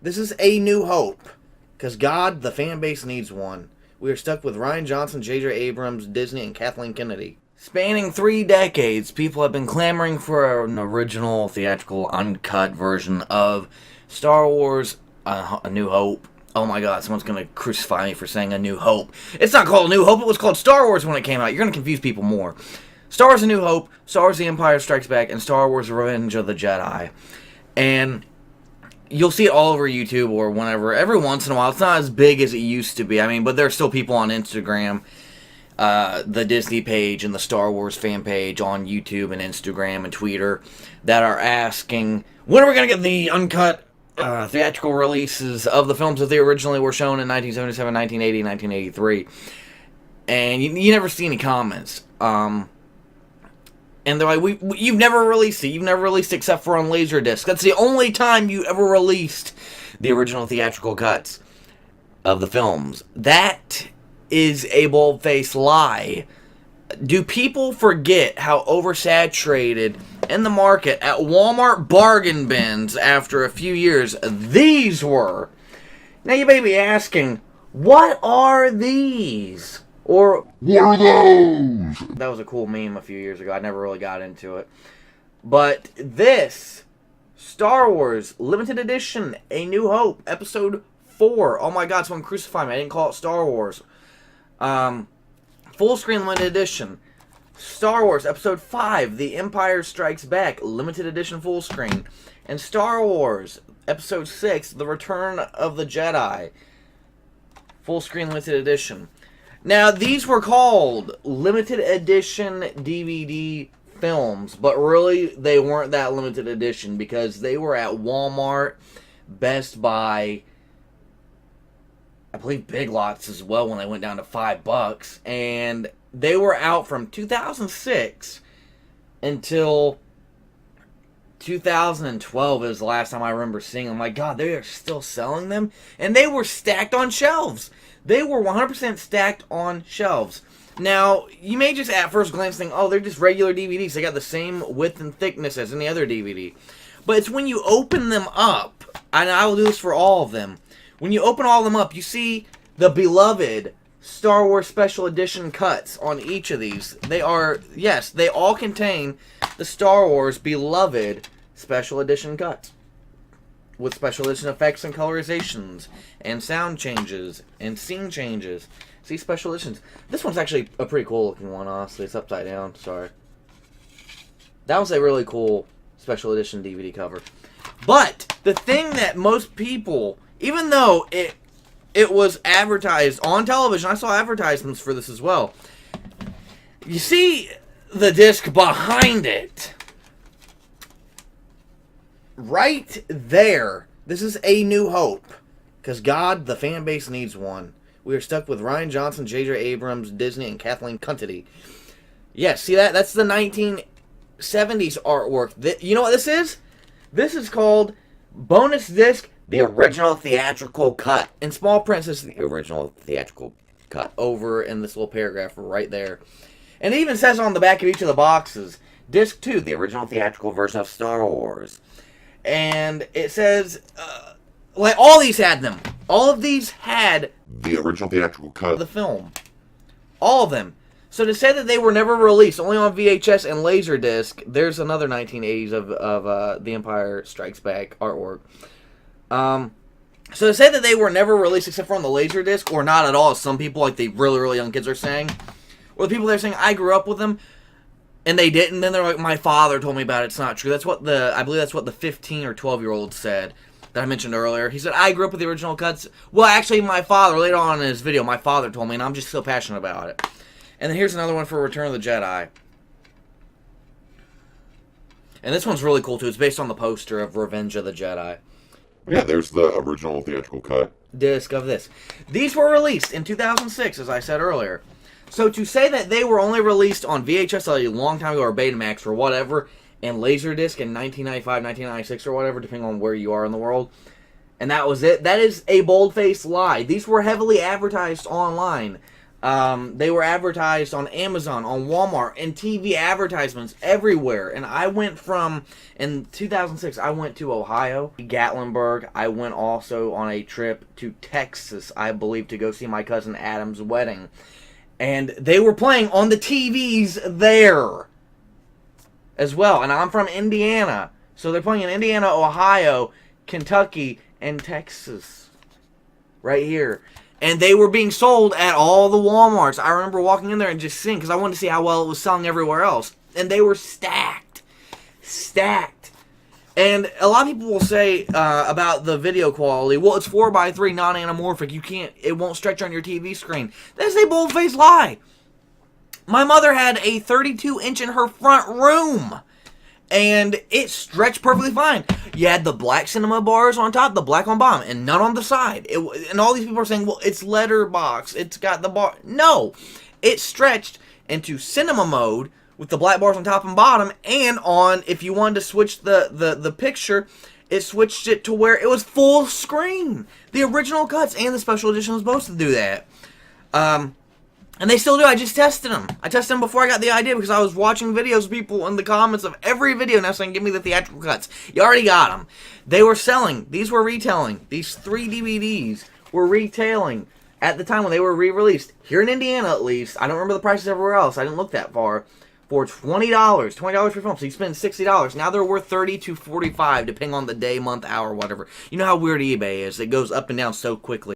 This is A New Hope. Because God, the fan base needs one. We are stuck with Rian Johnson, J.J. Abrams, Disney, and Kathleen Kennedy. Spanning 3 decades, people have been clamoring for an original theatrical uncut version of Star Wars A New Hope. Oh my god, someone's going to crucify me for saying A New Hope. It's not called A New Hope, it was called Star Wars when it came out. You're going to confuse people more. Star Wars A New Hope, Star Wars The Empire Strikes Back, and Star Wars Revenge of the Jedi. And you'll see it all over YouTube or whenever, every once in a while. It's not as big as it used to be. I mean, but there's still people on Instagram, the Disney page and the Star Wars fan page on YouTube and Instagram and Twitter that are asking, when are we going to get the uncut theatrical releases of the films that they originally were shown in 1977, 1980, 1983? And you never see any comments. And they're like, you've never released it. You've never released it except for on Laserdisc. That's the only time you ever released the original theatrical cuts of the films. That is a bold-faced lie. Do people forget how oversaturated in the market at Walmart bargain bins after a few years these were? Now you may be asking, what are these? Or, what are those? That was a cool meme a few years ago. I never really got into it. But this, Star Wars Limited Edition, A New Hope, Episode 4. Oh my god, someone crucify me. I didn't call it Star Wars. Full Screen Limited Edition. Star Wars Episode 5, The Empire Strikes Back, Limited Edition Full Screen. And Star Wars Episode 6, The Return of the Jedi, Full Screen Limited Edition. Now, these were called limited edition DVD films, but really, they weren't that limited edition because they were at Walmart, Best Buy, I believe Big Lots as well when they went down to $5, and they were out from 2006 until 2012 is the last time I remember seeing them. My god, they are still selling them, and they were stacked on shelves. They were 100% stacked on shelves. Now, you may just at first glance think, oh, they're just regular DVDs. They got the same width and thickness as any other DVD. But it's when you open them up, and I will do this for all of them. When you open all of them up, you see the beloved Star Wars Special Edition cuts on each of these. They are, yes, they all contain the Star Wars beloved Special Edition cuts, with special edition effects and colorizations, and sound changes, and scene changes. See, special editions. This one's actually a pretty cool looking one, honestly. It's upside down, sorry. That was a really cool special edition DVD cover. But, the thing that most people, even though it was advertised on television, I saw advertisements for this as well. You see the disc behind it. Right there. This is A New Hope. Because God, the fan base needs one. We are stuck with Rian Johnson, J.J. Abrams, Disney, and Kathleen Kennedy. Yes, see that? That's the 1970s artwork. You know what this is? This is called Bonus Disc, the Original Theatrical Cut. In small print, this is the Original Theatrical Cut. Over in this little paragraph right there. And it even says on the back of each of the boxes, Disc 2, the Original Theatrical Version of Star Wars. And it says, like, all these had them. All of these had the original theatrical cut of the film. All of them. So to say that they were never released, only on VHS and Laserdisc, there's another 1980s of The Empire Strikes Back artwork. So to say that they were never released except for on the Laserdisc, or not at all, as some people, like the really, really young kids are saying, or the people that are saying, I grew up with them, and they didn't, then they're like, my father told me about it, it's not true. That's what I believe that's what the 15 or 12-year-old said that I mentioned earlier. He said, I grew up with the original cuts. Well, actually, my father, later on in his video, my father told me, and I'm just so passionate about it. And then here's another one for Return of the Jedi. And this one's really cool, too. It's based on the poster of Revenge of the Jedi. Yeah, there's the original theatrical cut disc of this. These were released in 2006, as I said earlier. So to say that they were only released on VHS a long time ago, or Betamax, or whatever, and Laserdisc in 1995, 1996, or whatever, depending on where you are in the world, and that was it, that is a bold-faced lie. These were heavily advertised online. They were advertised on Amazon, on Walmart, and TV advertisements everywhere. And I went from, in 2006, I went to Ohio, Gatlinburg. I went also on a trip to Texas, I believe, to go see my cousin Adam's wedding. And they were playing on the TVs there as well. And I'm from Indiana. So they're playing in Indiana, Ohio, Kentucky, and Texas. Right here. And they were being sold at all the Walmarts. I remember walking in there and just seeing, because I wanted to see how well it was selling everywhere else. And they were stacked. Stacked. And a lot of people will say about the video quality, well, it's 4:3 non-anamorphic. It won't stretch on your TV screen. That's a bold-faced lie. My mother had a 32-inch in her front room. And it stretched perfectly fine. You had the black cinema bars on top, the black on bottom, and none on the side. And all these people are saying, well, it's letterbox. It's got the bar. No. It stretched into cinema mode with the black bars on top and bottom. And on, if you wanted to switch the picture, it switched it to where it was full screen. The original cuts and the special edition was supposed to do that. And they still do. I just tested them. I tested them before I got the idea because I was watching videos of people in the comments of every video now saying, give me the theatrical cuts. You already got them. They were selling. These were retailing. These 3 DVDs were retailing at the time when they were re-released. Here in Indiana, at least. I don't remember the prices everywhere else. I didn't look that far. For $20. $20 per film. So you spend $60. Now they're worth $30 to $45 depending on the day, month, hour, whatever. You know how weird eBay is. It goes up and down so quickly.